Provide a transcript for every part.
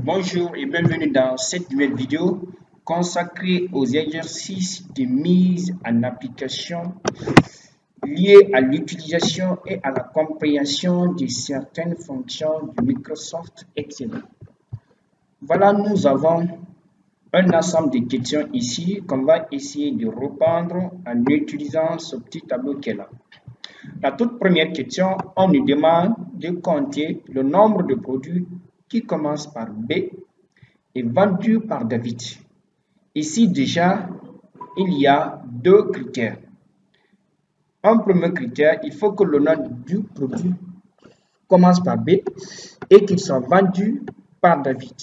Bonjour et bienvenue dans cette nouvelle vidéo consacrée aux exercices de mise en application liés à l'utilisation et à la compréhension de certaines fonctions de Microsoft Excel. Voilà, nous avons un ensemble de questions ici qu'on va essayer de répondre en utilisant ce petit tableau qui est là. La toute première question, on nous demande de compter le nombre de produits qui commence par B et vendu par David. Ici déjà, il y a deux critères. Un premier critère, il faut que le nom du produit commence par B et qu'il soit vendu par David.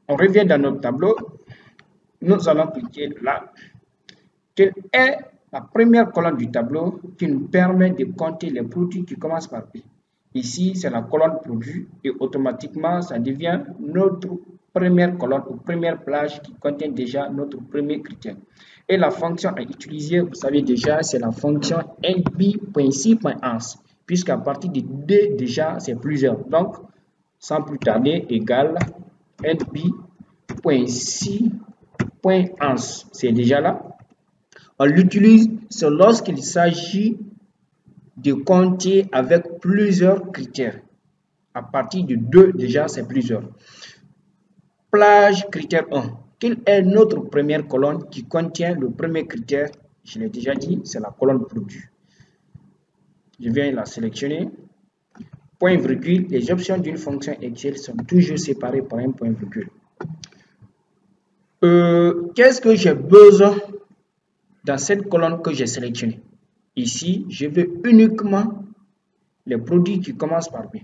On revient dans notre tableau. Nous allons cliquer là. Quelle est la première colonne du tableau qui nous permet de compter les produits qui commencent par B? Ici, c'est la colonne produit et automatiquement, ça devient notre première colonne ou première plage qui contient déjà notre premier critère. Et la fonction à utiliser, vous savez déjà, c'est la fonction nb.si.ans, puisqu'à partir de D, déjà, c'est plusieurs. Donc, sans plus tarder, égale nb.si.ans. C'est déjà là. On l'utilise lorsqu'il s'agit de compter avec plusieurs critères. À partir de 2, déjà, c'est plusieurs. Plage critère 1. Quelle est notre première colonne qui contient le premier critère? Je l'ai déjà dit, c'est la colonne produit. Je viens la sélectionner. Point virgule, les options d'une fonction Excel sont toujours séparées par un point virgule. Qu'est-ce que j'ai besoin dans cette colonne que j'ai sélectionnée? Ici, je veux uniquement les produits qui commencent par B.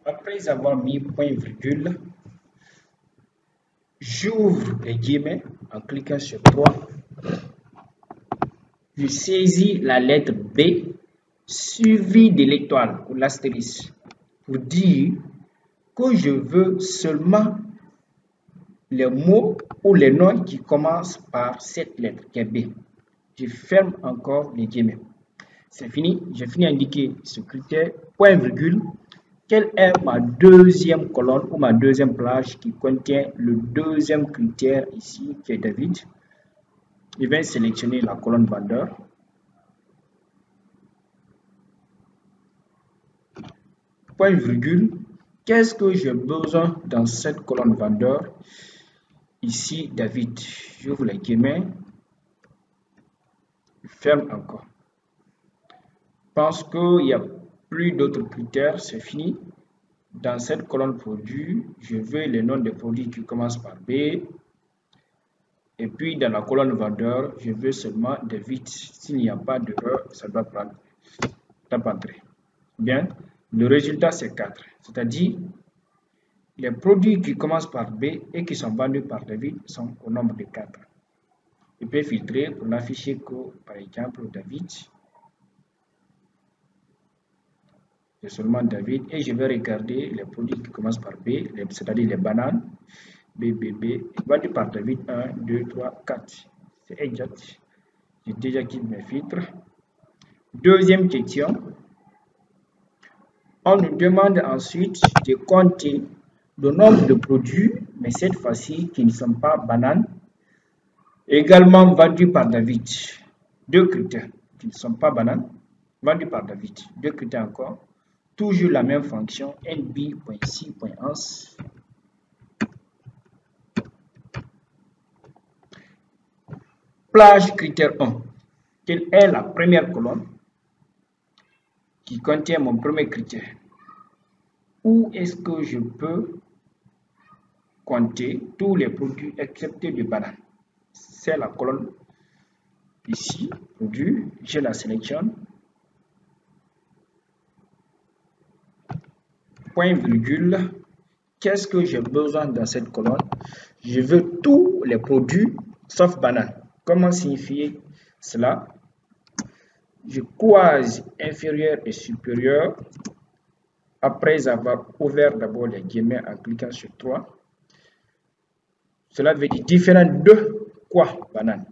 Après avoir mis point virgule, j'ouvre les guillemets en cliquant sur 3. Je saisis la lettre B suivie de l'étoile ou l'astérisque pour dire que je veux seulement les mots ou les noms qui commencent par cette lettre qui est B. Je ferme encore les guillemets. C'est fini. J'ai fini d'indiquer ce critère. Point virgule. Quelle est ma deuxième colonne ou ma deuxième plage qui contient le deuxième critère ici qui est David? Je vais sélectionner la colonne vendeur. Point virgule. Qu'est-ce que j'ai besoin dans cette colonne vendeur? Ici, David. J'ouvre les guillemets. Je ferme encore. Parce qu'il n'y a plus d'autres critères, c'est fini. Dans cette colonne produit, je veux les noms des produits qui commencent par B. Et puis dans la colonne vendeur, je veux seulement David. S'il n'y a pas d'erreur, ça doit prendre. Bien, le résultat c'est 4. C'est-à-dire, les produits qui commencent par B et qui sont vendus par David sont au nombre de 4. Je peux filtrer pour n'afficher que, par exemple, David. J'ai seulement David et je vais regarder les produits qui commencent par B, c'est-à-dire les bananes. BBB, vendu par David 1, 2, 3, 4. C'est exact. J'ai déjà quitté mes filtres. Deuxième question. On nous demande ensuite de compter le nombre de produits, mais cette fois-ci qui ne sont pas bananes, également vendus par David. Deux critères qui ne sont pas bananes, vendus par David. Deux critères encore. Toujours la même fonction nb.si.ans. Plage critère 1. Quelle est la première colonne qui contient mon premier critère? Où est-ce que je peux compter tous les produits excepté de bananes? C'est la colonne ici, produit. Je la sélectionne. Point virgule. Qu'est-ce que j'ai besoin dans cette colonne? Je veux tous les produits sauf bananes. Comment signifier cela? Je croise inférieur et supérieur après avoir ouvert d'abord les guillemets en cliquant sur 3. Cela veut dire différent de quoi? Banane.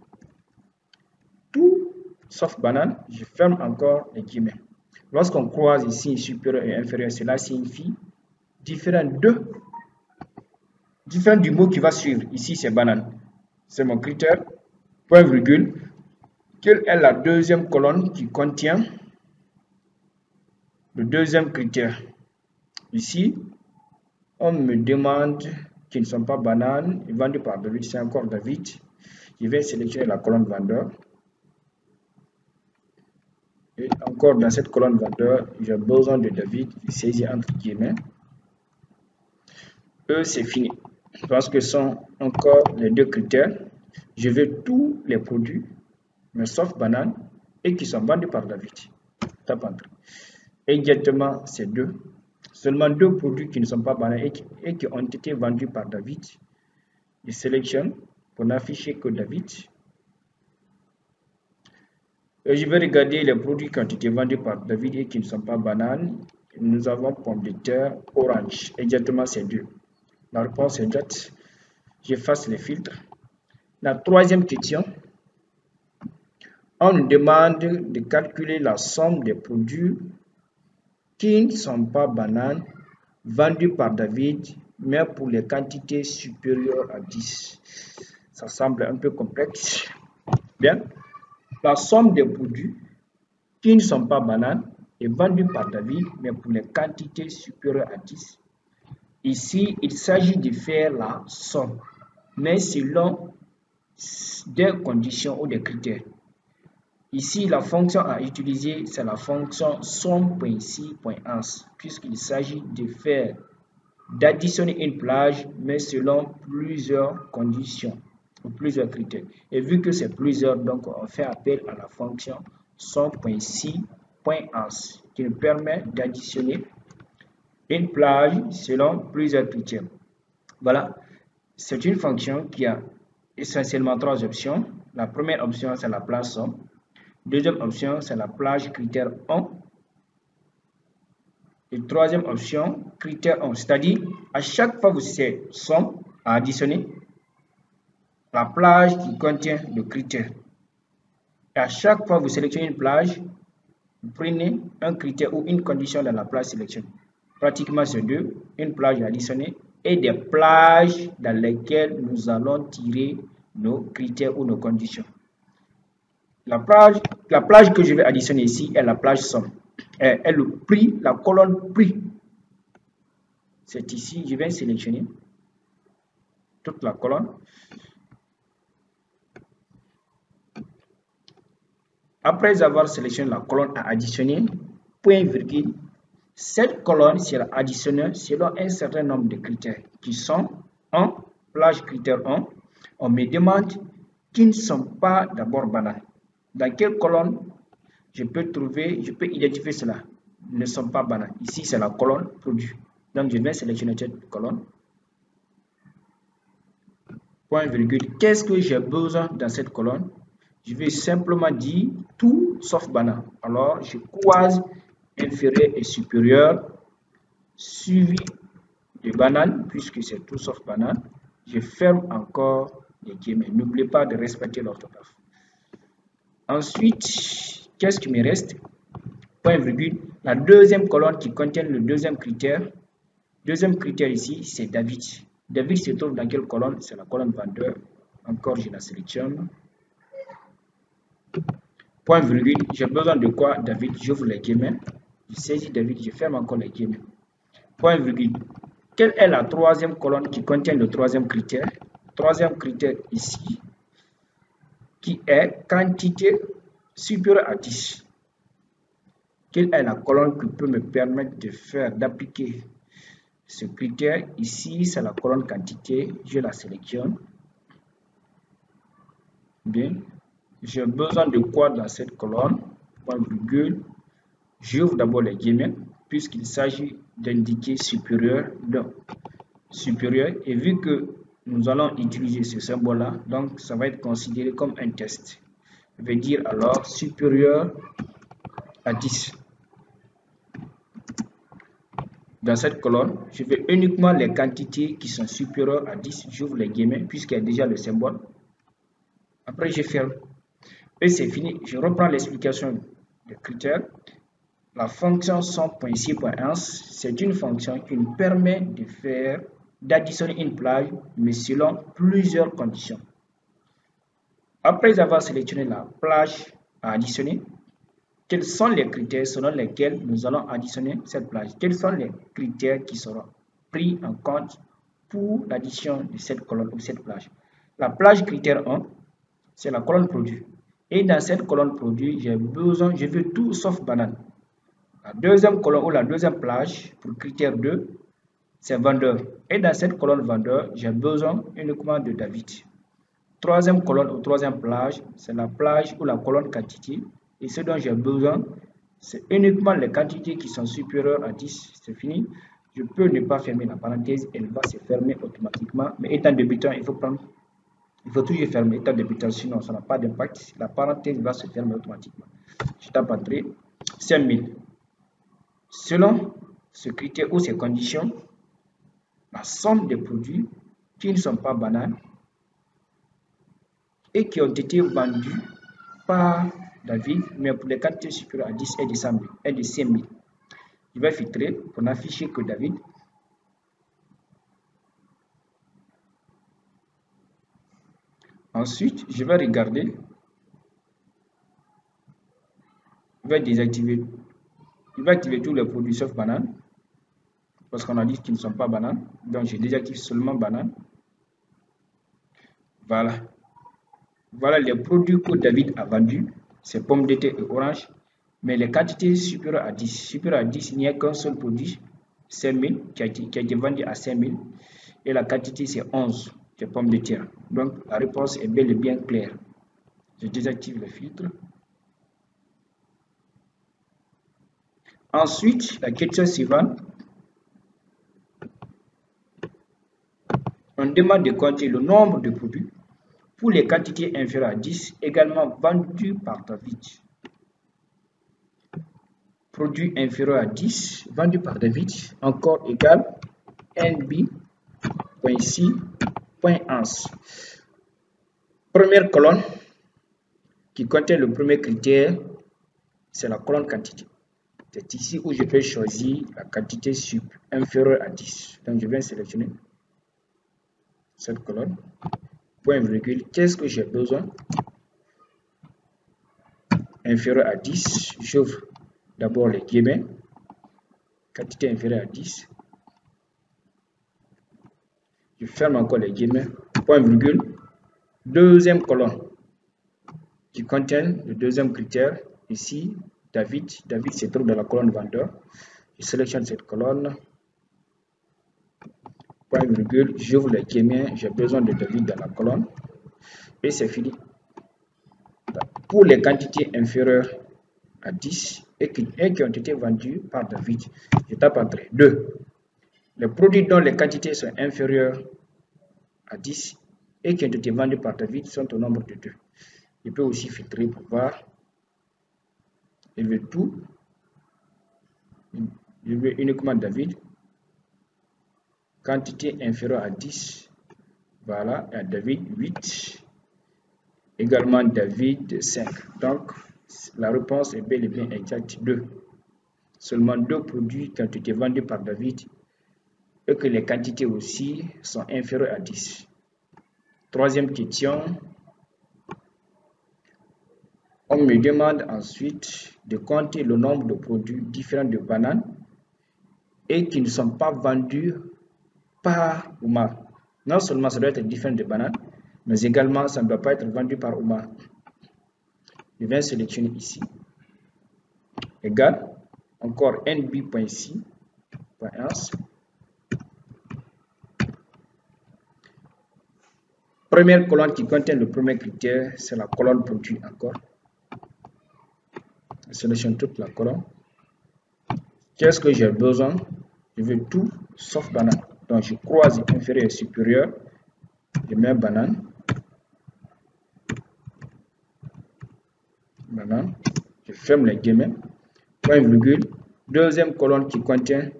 Tout sauf banane. Je ferme encore les guillemets. Lorsqu'on croise ici supérieur et inférieur, cela signifie différent du mot qui va suivre. Ici, c'est banane. C'est mon critère, point virgule. Quelle est la deuxième colonne qui contient le deuxième critère? Ici, on me demande qu'ils ne sont pas bananes et vendus par David. C'est encore David. Je vais sélectionner la colonne vendeur. Et encore dans cette colonne vendeur, j'ai besoin de David. Je saisis entre guillemets. C'est fini. Parce que ce sont encore les deux critères. Je veux tous les produits, mais sauf banane, et qui sont vendus par David. Tape entrée. Exactement ces deux. Seulement deux produits qui ne sont pas bananes et qui ont été vendus par David. Je sélectionne pour n'afficher que David. Et je vais regarder les produits qui ont été vendus par David et qui ne sont pas bananes. Nous avons pomme de terre, orange. Exactement ces deux. La réponse est exacte. J'efface les filtres. La troisième question. On nous demande de calculer la somme des produits qui ne sont pas bananes vendus par David, mais pour les quantités supérieures à 10. Ça semble un peu complexe. Bien. La somme des produits qui ne sont pas bananes est vendue par David, mais pour les quantités supérieures à 10. Ici, il s'agit de faire la somme, mais selon des conditions ou des critères. Ici, la fonction à utiliser, c'est la fonction somme.si.ans, puisqu'il s'agit d'additionner une plage, mais selon plusieurs conditions ou plusieurs critères. Et vu que c'est plusieurs, donc on fait appel à la fonction somme.si.ans, qui nous permet d'additionner une plage selon plusieurs critères. Voilà, c'est une fonction qui a essentiellement trois options. La première option, c'est la plage somme. Deuxième option, c'est la plage critère 1. Et troisième option, critère 1. C'est-à-dire, à chaque fois que vous avez somme à additionner, la plage qui contient le critère. Et à chaque fois que vous sélectionnez une plage, vous prenez un critère ou une condition dans la plage sélectionnée. Pratiquement ces deux, une plage additionnée et des plages dans lesquelles nous allons tirer nos critères ou nos conditions. La plage que je vais additionner ici est la plage somme. Est le prix, la colonne prix. C'est ici, je vais sélectionner toute la colonne. Après avoir sélectionné la colonne à additionner, point virgule, cette colonne sera additionnée selon un certain nombre de critères qui sont 1, plage critère 1. On me demande qui ne sont pas d'abord bananes. Dans quelle colonne je peux identifier cela? Ne sont pas bananes. Ici, c'est la colonne produit. Donc, je vais sélectionner cette colonne. Point virgule. Qu'est-ce que j'ai besoin dans cette colonne? Je vais simplement dire tout sauf banane. Alors, je croise inférieur et supérieur suivi de banane, puisque c'est tout sauf banane. Je ferme encore les guillemets. N'oubliez pas de respecter l'orthographe. Ensuite, qu'est-ce qui me reste? Point virgule. La deuxième colonne qui contient le deuxième critère. Deuxième critère ici, c'est David. David se trouve dans quelle colonne? C'est la colonne vendeur. Encore, je la sélectionne. Point virgule. J'ai besoin de quoi, David? J'ouvre les guillemets. Je saisis David, je ferme encore les guillemets. Point virgule. Quelle est la troisième colonne qui contient le troisième critère? Troisième critère ici, qui est quantité supérieure à 10. Quelle est la colonne qui peut me permettre d'appliquer ce critère? Ici, c'est la colonne quantité. Je la sélectionne. Bien. J'ai besoin de quoi dans cette colonne? Point virgule. J'ouvre d'abord les guillemets, puisqu'il s'agit d'indiquer supérieur. Donc, supérieur. Et vu que nous allons utiliser ce symbole-là, donc ça va être considéré comme un test. Je vais dire alors supérieur à 10. Dans cette colonne, je vais uniquement les quantités qui sont supérieures à 10. J'ouvre les guillemets, puisqu'il y a déjà le symbole. Après, je ferme. Et c'est fini. Je reprends l'explication des critères. La fonction somme.ici.ans, c'est une fonction qui nous permet d'additionner une plage, mais selon plusieurs conditions. Après avoir sélectionné la plage à additionner, quels sont les critères selon lesquels nous allons additionner cette plage? Quels sont les critères qui seront pris en compte pour l'addition de cette colonne ou cette plage? La plage critère 1, c'est la colonne produit. Et dans cette colonne produit, je veux tout sauf banane. La deuxième colonne ou la deuxième plage pour critère 2, c'est vendeur. Et dans cette colonne vendeur, j'ai besoin uniquement de David. Troisième colonne ou troisième plage, c'est la plage ou la colonne quantité. Et ce dont j'ai besoin, c'est uniquement les quantités qui sont supérieures à 10. C'est fini. Je peux ne pas fermer la parenthèse, elle va se fermer automatiquement. Mais étant débutant, il faut toujours fermer étant débutant, sinon ça n'a pas d'impact. La parenthèse va se fermer automatiquement. Je tape entrée, 5000. Selon ce critère ou ces conditions, la somme des produits qui ne sont pas bananes et qui ont été vendus par David, mais pour les quantités supérieures à 10 et de 100 000, et de 5 000. Je vais filtrer pour n'afficher que David. Ensuite, je vais regarder. Je vais désactiver. Je vais activer tous les produits sauf banane. Parce qu'on a dit qu'ils ne sont pas bananes. Donc, je désactive seulement banane. Voilà. Voilà les produits que David a vendus. C'est pommes de terre et orange. Mais les quantités supérieures à 10. Supérieures à 10, il n'y a qu'un seul produit. 5000 qui a été vendu à 5000. Et la quantité, c'est 11. C'est pommes de terre. Donc, la réponse est bel et bien claire. Je désactive le filtre. Ensuite, la question suivante. On demande de compter le nombre de produits pour les quantités inférieures à 10 également vendus par David. Produits inférieurs à 10 vendus par David, encore égal nb.ici.ans. Première colonne qui contient le premier critère, c'est la colonne quantité. C'est ici où je peux choisir la quantité inférieure à 10. Donc je vais sélectionner cette colonne. Point virgule, qu'est-ce que j'ai besoin? Inférieur à 10, j'ouvre d'abord les guillemets. Quantité inférieure à 10. Je ferme encore les guillemets. Point virgule. Deuxième colonne qui contient le deuxième critère. Ici, David. David se trouve dans la colonne vendeur. Je sélectionne cette colonne. Point virgule. J'ouvre les guillemets. J'ai besoin de David dans la colonne. Et c'est fini. Pour les quantités inférieures à 10 et qui ont été vendues par David, je tape entrée. 2. Les produits dont les quantités sont inférieures à 10 et qui ont été vendus par David sont au nombre de 2. Je peux aussi filtrer pour voir. Je veux tout. Je veux uniquement David. Quantité inférieure à 10. Voilà, à David 8. Également David 5. Donc, la réponse est bel et bien exacte 2. Seulement 2 produits qui ont été vendus par David et que les quantités aussi sont inférieures à 10. Troisième question. On me demande ensuite de compter le nombre de produits différents de bananes et qui ne sont pas vendus par Oumar. Non seulement ça doit être différent de bananes, mais également ça ne doit pas être vendu par Oumar. Je viens sélectionner ici. Égal. Encore nb.ici.ans. Première colonne qui contient le premier critère, c'est la colonne produit encore. Je sélectionne toute la colonne. Qu'est-ce que j'ai besoin? Je veux tout sauf banane. Donc je croise inférieur et supérieur. Je mets banane. Banane. Je ferme les guillemets. Point virgule. Deuxième colonne qui contient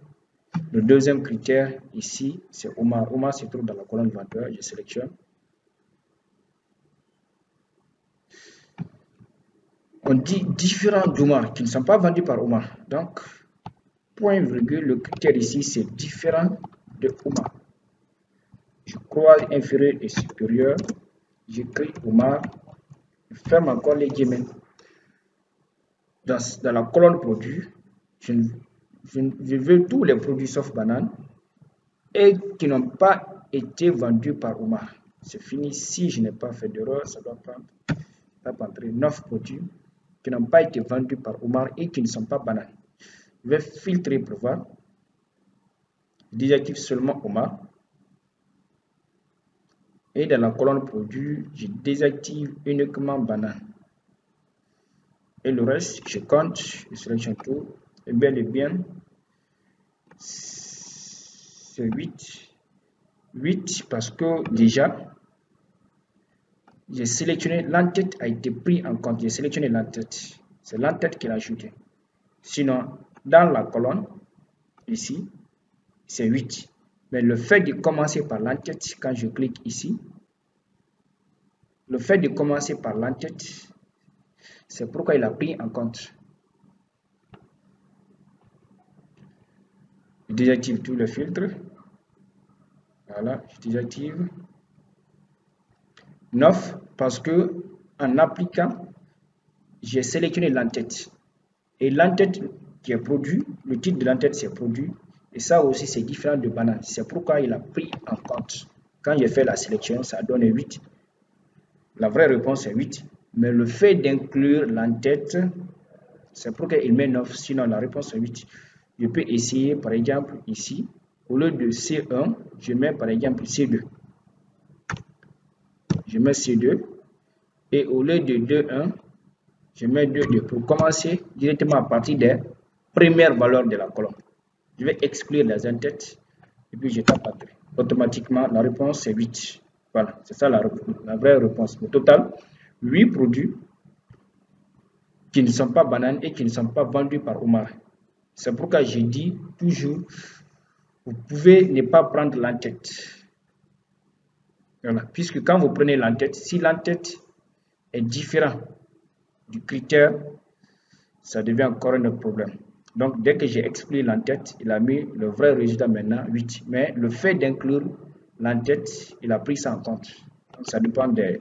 le deuxième critère ici, c'est Oumar. Oumar se trouve dans la colonne vendeur. Je sélectionne. On dit différents d'Omar qui ne sont pas vendus par Omar. Donc, point virgule, le critère ici, c'est différent de Omar. Je croise inférieur et supérieur. J'écris Omar. Je ferme encore les guillemets. Dans la colonne produit, je veux tous les produits sauf banane et qui n'ont pas été vendus par Omar. C'est fini. Si je n'ai pas fait d'erreur, ça doit prendre 9 produits qui n'ont pas été vendus par Omar et qui ne sont pas bananes. Je vais filtrer pour voir. Je désactive seulement Omar. Et dans la colonne produit, je désactive uniquement banane. Et le reste, je compte, je sélectionne tout. Et bel et bien, c'est 8. 8 parce que déjà, j'ai sélectionné l'entête a été pris en compte. J'ai sélectionné l'entête. C'est l'entête qu'il a ajouté. Sinon, dans la colonne, ici, c'est 8. Mais le fait de commencer par l'entête, quand je clique ici, le fait de commencer par l'entête, c'est pourquoi il a pris en compte. Je désactive tous les filtres. Voilà, je désactive. 9 parce que en appliquant, j'ai sélectionné l'entête. Et l'entête qui est produit, le titre de l'entête c'est produit. Et ça aussi c'est différent de banane. C'est pourquoi il a pris en compte. Quand j'ai fait la sélection, ça donne 8. La vraie réponse est 8. Mais le fait d'inclure l'entête, c'est pourquoi il met 9. Sinon la réponse est 8. Je peux essayer par exemple ici. Au lieu de C1, je mets par exemple C2. Je mets C2. Et au lieu de 2,1, je mets 2,2 pour commencer directement à partir des premières valeurs de la colonne. Je vais exclure les entêtes et puis je tape Entrée. Automatiquement, la réponse est 8. Voilà, c'est ça la vraie réponse. Au total, 8 produits qui ne sont pas bananes et qui ne sont pas vendus par Omar. C'est pourquoi j'ai dit toujours, vous pouvez ne pas prendre l'entête. Voilà, puisque quand vous prenez l'entête, si l'entête est différent du critère, ça devient encore un autre problème. Donc, dès que j'ai exclu l'entête, il a mis le vrai résultat maintenant, 8. Mais le fait d'inclure l'entête, il a pris ça en compte. Donc, ça dépend des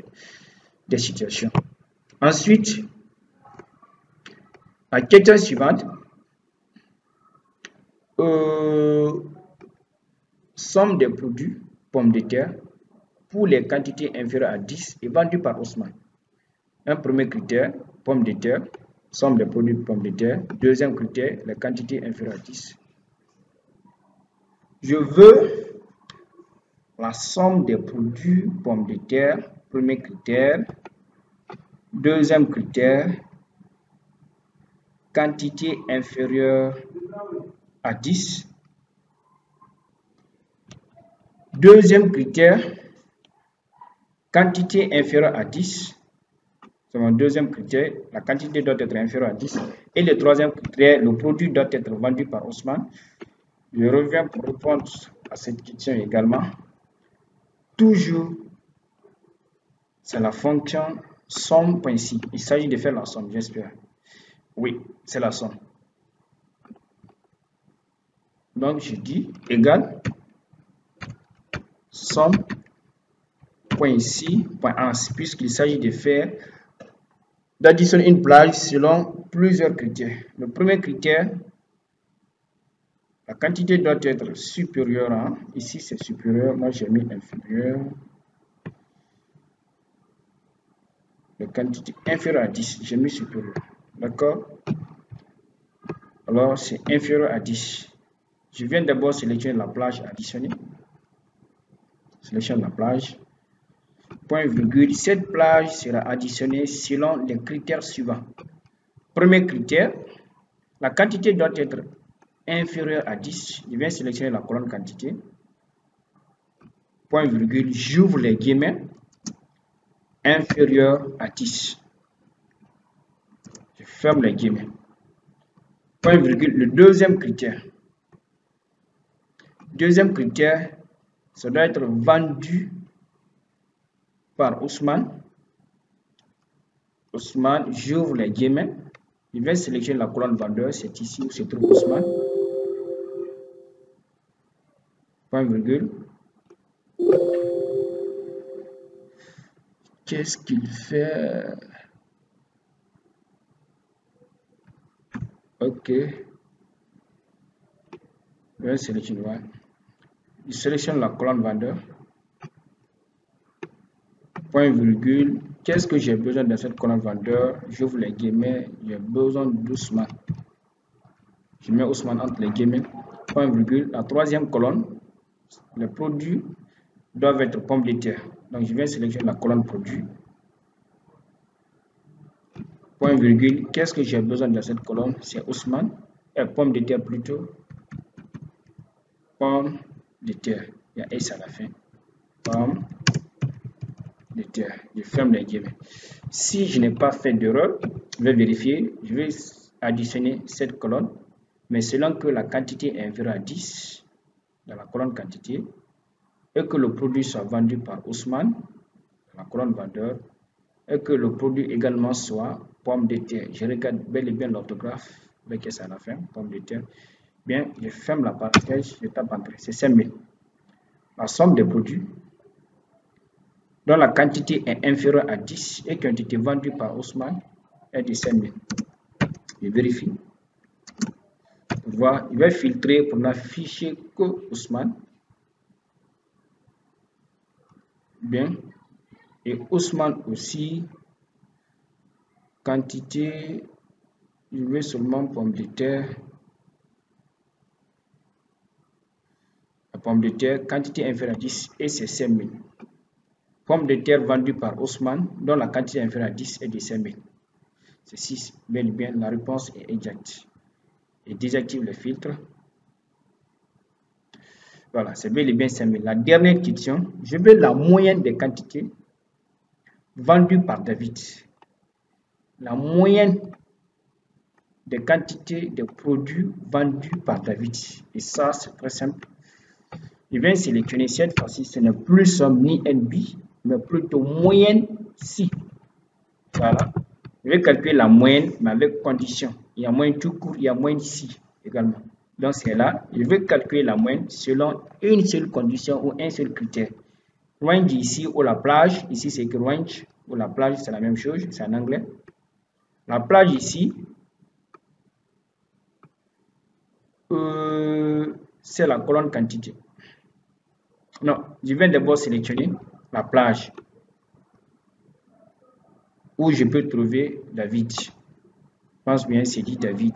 situations. Ensuite, la question suivante. Somme des produits pommes de terre pour les quantités inférieures à 10 et vendues par Ousmane. Un premier critère, pommes de terre, somme des produits pommes de terre. Deuxième critère, les quantités inférieures à 10. Je veux la somme des produits pommes de terre, premier critère. Deuxième critère, quantité inférieure à 10. Deuxième critère, quantité inférieure à 10. C'est mon deuxième critère, la quantité doit être inférieure à 10. Et le troisième critère, le produit doit être vendu par Ousmane. Je reviens pour répondre à cette question également. Toujours, c'est la fonction somme.ci. Il s'agit de faire la somme, j'espère. Oui, c'est la somme. Donc, je dis égal somme.ci.ans, puisqu'il s'agit de faire d'additionner une plage selon plusieurs critères. Le premier critère, la quantité doit être supérieure à, ici c'est supérieur, moi j'ai mis inférieur. La quantité inférieure à 10, j'ai mis supérieur. D'accord? Alors c'est inférieur à 10. Je viens d'abord sélectionner la plage additionnée. Sélectionne la plage. Point virgule, cette plage sera additionnée selon les critères suivants. Premier critère, la quantité doit être inférieure à 10. Je viens sélectionner la colonne quantité. Point virgule, j'ouvre les guillemets. Inférieur à 10. Je ferme les guillemets. Point virgule, le deuxième critère. Deuxième critère, ça doit être vendu par Ousmane. Ousmane, j'ouvre les guillemets. Je vais sélectionner la colonne vendeur, c'est ici où se trouve Ousmane. Point virgule. Qu'est-ce qu'il fait? Ok. Je vais sélectionner. Je sélectionne la colonne vendeur. Point virgule. Qu'est-ce que j'ai besoin dans cette colonne vendeur? J'ouvre les guillemets. J'ai besoin d'Ousmane. Je mets Ousmane entre les guillemets. Point virgule. La troisième colonne, les produits doivent être pommes de terre. Donc je vais sélectionner la colonne produit. Point virgule. Qu'est-ce que j'ai besoin dans cette colonne? C'est Ousmane. Pommes de terre plutôt. Pommes de terre. Il y a S à la fin. Pommes de terre. Je ferme les guillemets. Si je n'ai pas fait d'erreur, je vais vérifier. Je vais additionner cette colonne. Mais selon que la quantité est inférieure à 10 dans la colonne quantité et que le produit soit vendu par Ousmane dans la colonne vendeur et que le produit également soit pomme de terre. Je regarde bel et bien l'orthographe avec S à la fin, pomme de terre. Bien, je ferme la parenthèse, je tape entrée. C'est 5000. La somme des produits dont la quantité est inférieure à 10 et qui ont été vendus par Ousmane est de 5000. Je vérifie. Voir, il va filtrer pour n'afficher que Ousmane. Bien. Et Ousmane aussi. Quantité, je vais seulement pomme de terre. La pomme de terre, quantité inférieure à 10 et c'est 5000. Pomme de terre vendue par Ousmane, dont la quantité inférieure à 10 est de 5000. C'est 6. Bel et bien, la réponse est exacte. Et désactive le filtre. Voilà, c'est bel et bien 5000. La dernière question, je veux la moyenne des quantités vendues par David. La moyenne des quantités de produits vendus par David. Et ça, c'est très simple. Je vais sélectionner cette fois-ci, ce n'est plus somme ni NB, mais plutôt moyenne si. Voilà. Je vais calculer la moyenne, mais avec condition. Il y a moyenne tout court, il y a moyenne si également. Donc c'est là, je vais calculer la moyenne selon une seule condition ou un seul critère. Range ici ou la plage, ici c'est que range ou la plage, c'est la même chose, c'est en anglais. La plage ici, c'est la colonne quantité. Non, je viens d'abord sélectionner la plage où je peux trouver David. Je pense bien, c'est dit David.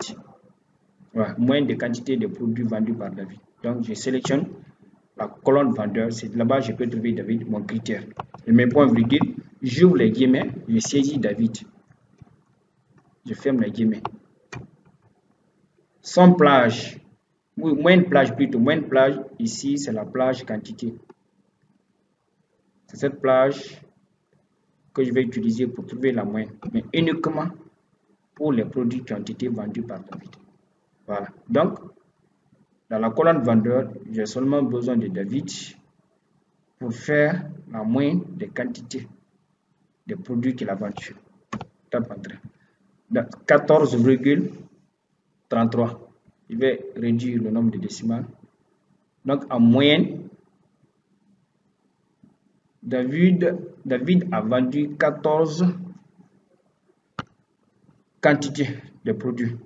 Voilà, moyenne de quantité de produits vendus par David. Donc, je sélectionne la colonne vendeur. C'est là-bas que je peux trouver David, mon critère. Je mets point virgule, j'ouvre les guillemets, je saisis David. Je ferme les guillemets. Sans plage, oui, moyenne plage plutôt. Moyenne plage, ici, c'est la plage quantité. C'est cette plage que je vais utiliser pour trouver la moyenne, mais uniquement pour les produits qui ont été vendus par David. Voilà. Donc, dans la colonne vendeur, j'ai seulement besoin de David pour faire la moyenne des quantités des produits qu'il a vendus. Tape entrée. 14,33. Je vais réduire le nombre de décimales. Donc, en moyenne, David a vendu 14 quantités de produits.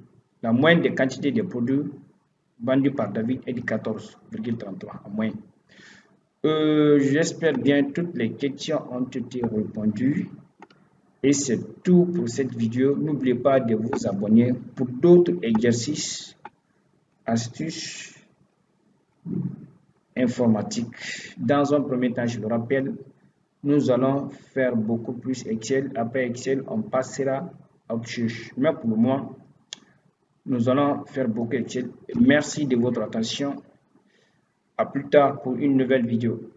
La moyenne des quantités de produits vendus par David est de 14,33 en moyenne. J'espère bien toutes les questions ont été répondues. Et c'est tout pour cette vidéo. N'oubliez pas de vous abonner pour d'autres exercices, astuces informatiques. Dans un premier temps, je le rappelle, nous allons faire beaucoup plus Excel. Après Excel, on passera à autre chose. Mais pour le moment, nous allons faire beaucoup Excel. Merci de votre attention. À plus tard pour une nouvelle vidéo.